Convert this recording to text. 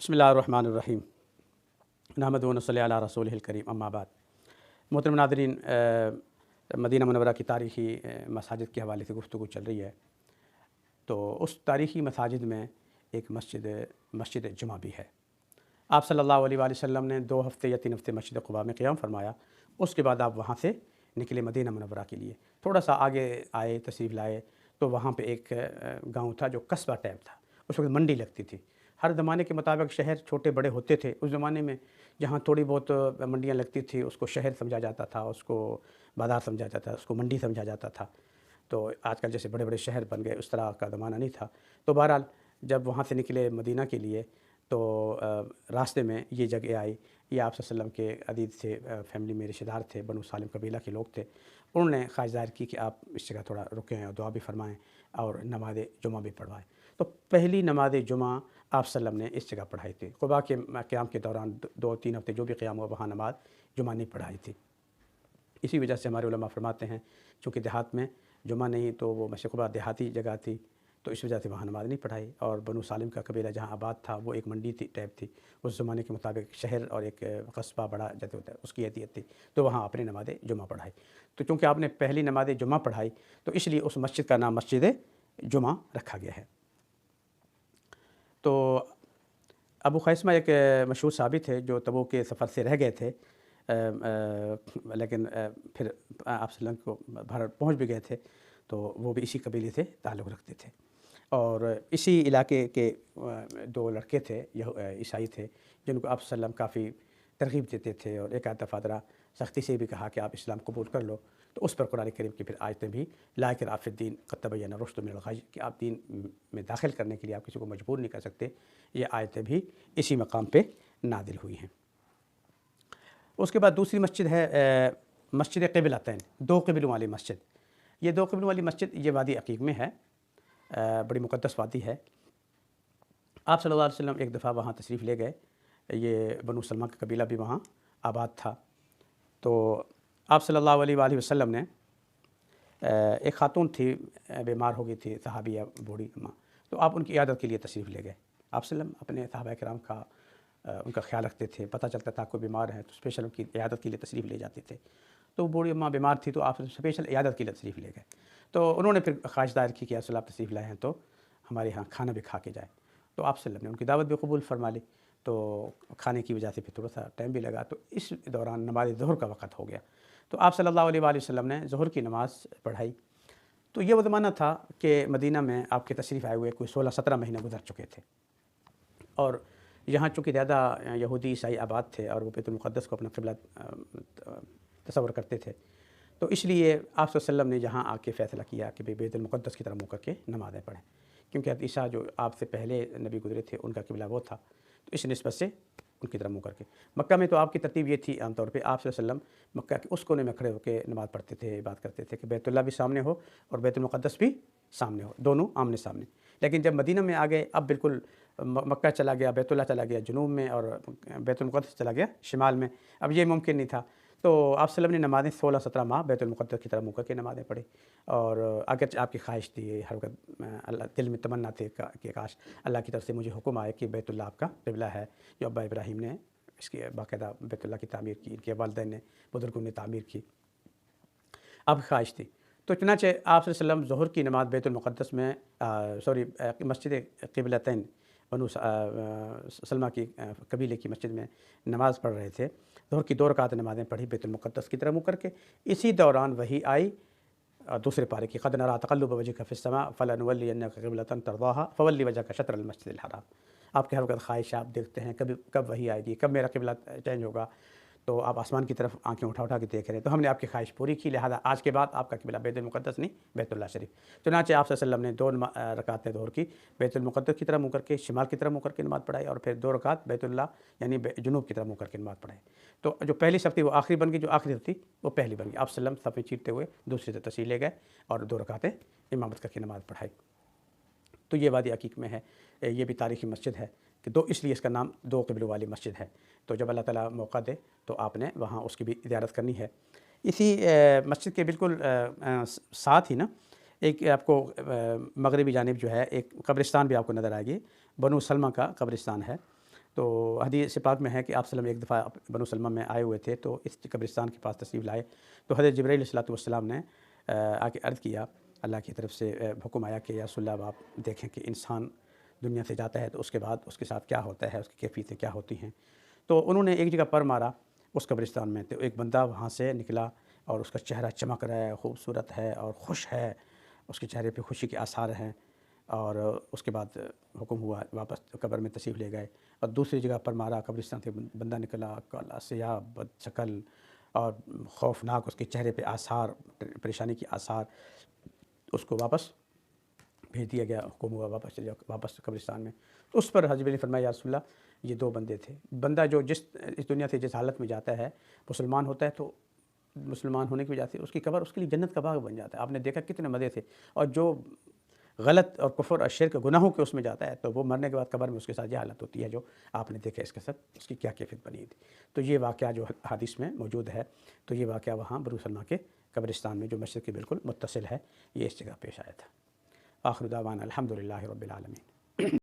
بسم اللہ الرحمن الرحیم نحمد و نصلی علی رسول الکریم اما بعد۔ محترم ناظرین، مدینہ منورہ کی تاریخی مساجد کے حوالے سے گفتگو چل رہی ہے، تو اس تاریخی مساجد میں ایک مسجد جمعہ بھی ہے۔ آپ صلی اللہ علیہ وآلہ وسلم نے 2 ہفتے یا 3 ہفتے مسجد قباء میں قیام فرمایا، اس کے بعد آپ وہاں سے نکلے مدینہ منورہ کے لیے۔ تھوڑا سا آگے آئے، تشریف لائے، تو وہاں پہ ایک گاؤں تھا جو قصبہ ٹائپ تھا، اس وقت منڈی لگتی تھی۔ ہر زمانے کے مطابق شہر چھوٹے بڑے ہوتے تھے، اس زمانے میں جہاں تھوڑی بہت منڈیاں لگتی تھی اس کو شہر سمجھا جاتا تھا، اس کو بازار سمجھا جاتا تھا، اس کو منڈی سمجھا جاتا تھا۔ تو آج کل جیسے بڑے بڑے شہر بن گئے اس طرح کا زمانہ نہیں تھا۔ تو بہرحال جب وہاں سے نکلے مدینہ کے لیے تو راستے میں یہ جگہ آئی، یہ آپ صلی اللہ علیہ وسلم کے عزیز تھے، فیملی میں رشتہ دار تھے، بنو سالم قبیلہ کے لوگ تھے۔ انہوں نے خواہش ظاہر کی کہ آپ اس جگہ تھوڑا رکیں اور دعا بھی فرمائیں اور نماز جمعہ بھی پڑھوائیں۔ تو پہلی نماز جمعہ آپ صلی اللہ علیہ وسلم نے اس جگہ پڑھائی تھی۔ قباء کے قیام کے دوران 2-3 ہفتے جو بھی قیام ہوا وہاں نماز جمعہ نہیں پڑھائی تھی۔ اسی وجہ سے ہمارے علماء فرماتے ہیں چونکہ دیہات میں جمعہ نہیں تو وہ مسجد قباء دیہاتی جگہ تھی، تو اس وجہ سے وہاں نماز نہیں پڑھائی۔ اور بنو سالم کا قبیلہ جہاں آباد تھا وہ ایک منڈی ٹائپ تھی، اس زمانے کے مطابق شہر اور ایک قصبہ بڑا جیسے ہوتا ہے اس کی حیثیت تھی، تو وہاں آپ نے نماز جمعہ پڑھائی۔ تو چونکہ آپ نے پہلی نماز جمعہ پڑھائی تو اس لیے اس مسجد کا نام مسجد جمعہ رکھا گیا ہے۔ تو ابو خیثمہ ایک مشہور صحابی تھے جو تبوک کے سفر سے رہ گئے تھے، لیکن پھر آپ صلی اللہ علیہ وسلم کو بھارت پہنچ بھی گئے تھے، تو وہ بھی اسی قبیلے سے تعلق رکھتے تھے۔ اور اسی علاقے کے 2 لڑکے تھے عیسائی تھے جن کو آپ صلی اللہ علیہ وسلم کافی ترغیب دیتے تھے، اور ایک آدھ دفعہ ذرا سختی سے بھی کہا کہ آپ اسلام قبول کر لو، تو اس پر قرآن کریم کی پھر آیتیں بھی لا اکراہ فی الدین قد تبین الرشد من الغی، کہ آپ دین میں داخل کرنے کے لیے آپ کسی کو مجبور نہیں کر سکتے، یہ آیتیں بھی اسی مقام پہ نازل ہوئی ہیں۔ اس کے بعد دوسری مسجد ہے مسجد قبلتین، 2 قبلوں والی مسجد۔ یہ 2 قبلوں والی مسجد یہ وادی عقیق میں ہے، بڑی مقدس وادی ہے۔ آپ صلی اللہ علیہ وسلم ایک دفعہ وہاں تشریف لے گئے، یہ بنو سلمہ کا قبیلہ بھی وہاں آباد تھا۔ تو آپ صلی اللہ علیہ وآلہ وسلم نے ایک خاتون تھی، بیمار ہو گئی تھی، صحابیہ بوڑھی اماں، تو آپ ان کی عیادت کے لیے تشریف لے گئے۔ آپ صلی اللہ علیہ وسلم اپنے صحابہ کرام کا ان کا خیال رکھتے تھے، پتہ چلتا تھا کوئی بیمار ہے تو اسپیشل ان کی عیادت کے لیے تشریف لے جاتے تھے۔ تو وہ بوڑھی اماں بیمار تھی تو آپ اسپیشل عیادت کے لیے تشریف لے گئے۔ تو انہوں نے پھر خواہش ظاہر کی کہ یا رسول اللہ تشریف لائے ہیں تو ہمارے ہاں کھانا بھی کھا کے جائیں، تو آپ صلی اللہ علیہ وسلم نے ان کی دعوت بھی قبول فرما لی۔ تو کھانے کی وجہ سے پھر تھوڑا سا ٹائم بھی لگا، تو اس دوران نماز ظہر کا وقت ہو گیا، تو آپ صلی اللہ علیہ وآلہ وسلم نے ظہر کی نماز پڑھائی۔ تو یہ وہ زمانہ تھا کہ مدینہ میں آپ کے تشریف آئے ہوئے کوئی 16-17 مہینے گزر چکے تھے، اور یہاں چونکہ زیادہ یہودی عیسائی آباد تھے اور وہ بیت المقدس کو اپنا قبلہ تصور کرتے تھے، تو اس لیے آپ صلی اللہ علیہ وسلم نے یہاں آ کے فیصلہ کیا کہ بیت المقدس کی طرف منہ کر کے نمازیں پڑھیں، کیونکہ حضرت عیسیٰ جو آپ سے پہلے نبی گزرے تھے ان کا قبلہ وہ تھا، تو اس نسبت سے ان کی طرف منہ کر کے۔ مکہ میں تو آپ کی ترتیب یہ تھی عام طور پہ، آپ صلی اللہ علیہ وسلم مکہ کے اس کونے میں کھڑے ہو کے نماز پڑھتے تھے، بات کرتے تھے کہ بیت اللہ بھی سامنے ہو اور بیت المقدس بھی سامنے ہو، دونوں آمنے سامنے۔ لیکن جب مدینہ میں آ گئے اب بالکل مکہ چلا گیا، بیت اللہ چلا گیا جنوب میں، اور بیت المقدس چلا گیا شمال میں، اب یہ ممکن نہیں تھا۔ تو آپ صلی اللہ علیہ وسلم نے نمازیں 16-17 ماہ بیت المقدس کی طرف منہ کر کے نمازیں پڑھی، اور اگرچہ آپ کی خواہش تھی، ہر وقت اللہ دل میں تمنا تھی کہ کاش اللہ کی طرف سے مجھے حکم آئے کہ بیت اللہ آپ کا قبلہ ہے، جو ابا ابراہیم نے اس کی باقاعدہ بیت اللہ کی تعمیر کی، ان کے والدین نے، بزرگوں نے تعمیر کی، آپ کی خواہش تھی۔ تو چنانچہ آپ صلی اللہ علیہ وسلم ظہر کی نماز بیت المقدس میں مسجد قبلتین بنو سلمہ کی قبیلے کی مسجد میں نماز پڑھ رہے تھے، ظہر کی 2 رکعت نمازیں پڑھی بیت المقدس کی طرف منہ کر کے۔ اسی دوران وحی آئی دوسرے پارے کی، قد نری تقلب وجهک فی السماء فلنولینک قبلۃ ترضاها فول وجهک شطر المسجد الحرام۔ آپ کے ہر وقت خواہش آپ دیکھتے ہیں کب وحی آئے گی، کب میرا قبلہ چینج ہوگا، تو آپ آسمان کی طرف آنکھیں اٹھا کے دیکھ رہے ہیں، تو ہم نے آپ کی خواہش پوری کی، لہذا آج کے بعد آپ کا قبلہ بیت المقدس نہیں بیت اللہ شریف۔ چنانچہ آپ صلی اللہ علیہ وسلم نے 2 رکعتیں ظہر کی بیت المقدس کی طرف منہ کر کے، شمال کی طرف منہ کر کے نماز پڑھائی، اور پھر 2 رکعت بیت اللہ یعنی جنوب کی طرف منہ کر کے نماز پڑھائی۔ تو جو پہلی صف تھی وہ آخری بن گئی، جو آخری صف تھی وہ پہلی بن گئی۔ آپ صلی اللہ علیہ وسلم صف میں چیرتے ہوئے دوسری سے تشریف لے گئے اور 2 رکعتیں امامت کر کے نماز پڑھائی۔ تو یہ وادی عقیق میں ہے، یہ بھی تاریخی مسجد ہے کہ اس لیے اس کا نام 2 قبلوں والی مسجد ہے۔ تو جب اللہ تعالیٰ موقع دے تو آپ نے وہاں اس کی بھی زیارت کرنی ہے۔ اسی مسجد کے بالکل ساتھ ہی نا ایک آپ کو مغربی جانب جو ہے ایک قبرستان بھی آپ کو نظر آئے گی، بنو سلمہ کا قبرستان ہے۔ تو حدیث پاک میں ہے کہ آپ ایک دفعہ بنو سلمہ میں آئے ہوئے تھے، تو اس قبرستان کے پاس تشریف لائے، تو حضرت جبرائیل علیہ السلام نے آ کے عرض کیا، اللہ کی طرف سے حکم آیا کہ یا رسول اللہ آپ دیکھیں کہ انسان دنیا سے جاتا ہے تو اس کے بعد اس کے ساتھ کیا ہوتا ہے، اس کی کیفیتیں کیا ہوتی ہیں۔ تو انہوں نے ایک جگہ پر مارا اس قبرستان میں، تو ایک بندہ وہاں سے نکلا اور اس کا چہرہ چمک رہا ہے، خوبصورت ہے اور خوش ہے، اس کے چہرے پہ خوشی کے آثار ہیں، اور اس کے بعد حکم ہوا واپس قبر میں تشریف لے گئے۔ اور دوسری جگہ پر مارا، قبرستان سے بندہ نکلا، کالا سیاہ بد شکل اور خوفناک اس کے چہرے پہ آثار، پریشانی کے آثار، اس کو واپس بھیج دیا گیا، حکم ہوا واپس چلے جاؤ واپس قبرستان میں۔ تو اس پر حضرت نے فرمایا یا رسول اللہ یہ دو بندے تھے، بندہ جو اس دنیا سے جس حالت میں جاتا ہے مسلمان ہوتا ہے، تو مسلمان ہونے کی وجہ سے اس کی قبر اس کے لیے جنت کا باغ بن جاتا ہے، آپ نے دیکھا کتنے مزے تھے۔ اور جو غلط اور کفر اور شرک گناہوں کے اس میں جاتا ہے، تو وہ مرنے کے بعد قبر میں اس کے ساتھ یہ حالت ہوتی ہے جو آپ نے دیکھا، اس کے ساتھ اس کی کیا کیفیت بنی تھی۔ تو یہ واقعہ جو حدیث میں موجود ہے، تو یہ واقعہ وہاں بنو سلمہ کے قبرستان میں جو مسجد کے بالکل متصل ہے، یہ اس جگہ پیش آیا تھا۔ آخر دعوانا الحمدللہ رب العالمین۔